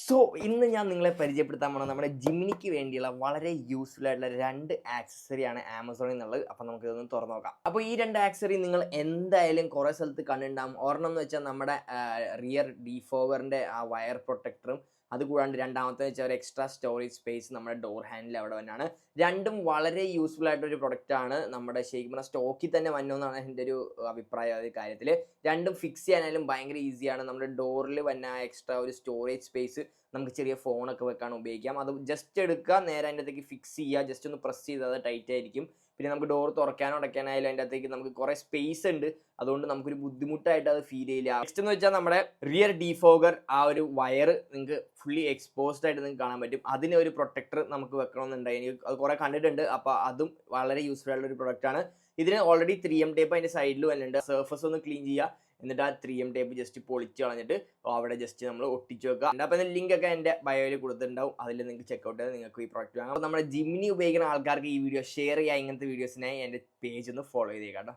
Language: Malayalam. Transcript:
സോ ഇന്ന് ഞാൻ നിങ്ങളെ പരിചയപ്പെടുത്താൻ പോണത് നമ്മുടെ ജിമിനിക്ക് വേണ്ടിയുള്ള വളരെ യൂസ്ഫുൾ ആയിട്ടുള്ള രണ്ട് ആക്സസറിയാണ് ആമസോണിൽ നിന്നുള്ളത്. അപ്പോൾ നമുക്ക് ഇതൊന്ന് തുറന്നു നോക്കാം. അപ്പോൾ ഈ രണ്ട് ആക്സസറി നിങ്ങൾ എന്തായാലും കുറേ സ്ഥലത്ത് കണ്ടിട്ടുണ്ടാകും. ഒരെണ്ണം എന്ന് വെച്ചാൽ നമ്മുടെ റിയർ ഡിഫോഗറിൻ്റെ ആ വയർ പ്രൊട്ടക്ടറും, അതുകൂടാണ്ട് രണ്ടാമത്തെ വെച്ചാൽ ഒരു എക്സ്ട്രാ സ്റ്റോറേജ് സ്പേസ് നമ്മുടെ ഡോർ ഹാൻഡിൽ അവിടെ തന്നെയാണ്. രണ്ടും വളരെ യൂസ്ഫുൾ ആയിട്ടൊരു പ്രൊഡക്റ്റാണ്. നമ്മുടെ ശരിക്കും പറഞ്ഞാൽ സ്റ്റോക്കിൽ തന്നെ വന്നോന്നാണ് എൻ്റെ ഒരു അഭിപ്രായം ഈ കാര്യത്തിൽ. രണ്ടും ഫിക്സ് ചെയ്യാനായാലും ഭയങ്കര ഈസിയാണ്. നമ്മുടെ ഡോറിൽ വന്ന എക്സ്ട്രാ ഒരു സ്റ്റോറേജ് സ്പേസ് നമുക്ക് ചെറിയ ഫോണൊക്കെ വെക്കാൻ ഉപയോഗിക്കാം. അത് ജസ്റ്റ് എടുക്കുക, നേരെ അതിൻ്റെ അകത്തേക്ക് ഫിക്സ് ചെയ്യുക, ജസ്റ്റ് ഒന്ന് പ്രസ് ചെയ്താൽ അത് ടൈറ്റ് ആയിരിക്കും. പിന്നെ നമുക്ക് ഡോർ തുറക്കാനോ അടയ്ക്കാനായാലും അതിൻ്റെ അകത്തേക്ക് നമുക്ക് കുറേ സ്പേസ് ഉണ്ട്. അതുകൊണ്ട് നമുക്കൊരു ബുദ്ധിമുട്ടായിട്ട് അത് ഫീൽ ചെയ്യില്ല. നെക്സ്റ്റ് എന്ന് വെച്ചാൽ നമ്മുടെ റിയർ ഡിഫോഗർ ആ ഒരു വയർ നിങ്ങൾക്ക് ഫുള്ളി എക്സ്പോസ്ഡ് ആയിട്ട് നിങ്ങൾക്ക് കാണാൻ പറ്റും. അതിന് ഒരു പ്രൊട്ടക്ടർ നമുക്ക് വെക്കണമെന്നുണ്ടായി. എനിക്ക് അത് കുറേ കണ്ടിട്ടുണ്ട്. അപ്പോൾ അതും വളരെ യൂസ്ഫുൾ ആയിട്ടുള്ള ഒരു പ്രൊഡക്റ്റാണ്. ഇതിന് ഓൾറെഡി 3M ടേപ്പ് അതിൻ്റെ സൈഡിൽ വന്നിട്ടുണ്ട്. സർഫസ് ഒന്ന് ക്ലീൻ ചെയ്യുക, എന്നിട്ട് ആ 3M ടേപ്പ് ജസ്റ്റ് പൊളിച്ച് കളഞ്ഞിട്ട് അവിടെ ജസ്റ്റ് നമ്മൾ ഒട്ടിച്ച് വെക്കുക. അപ്പോൾ അതിൻ്റെ ലിങ്ക് ഒക്കെ എൻ്റെ ബയോയിൽ കൊടുത്തിട്ടുണ്ടാവും. അതിൽ നിങ്ങൾക്ക് ചെക്കൗട്ട് ചെയ്ത് നിങ്ങൾക്ക് ഈ പ്രോഡക്റ്റ് വാങ്ങാം. അപ്പോൾ നമ്മുടെ ജിമിനി ഉപയോഗിക്കുന്ന ആൾക്കാർക്ക് ഈ വീഡിയോ ഷെയർ ചെയ്യുക. ഇങ്ങനത്തെ വീഡിയോസിനായി എൻ്റെ പേജ് ഒന്ന് ഫോളോ ചെയ്തേക്കാം കേട്ടോ.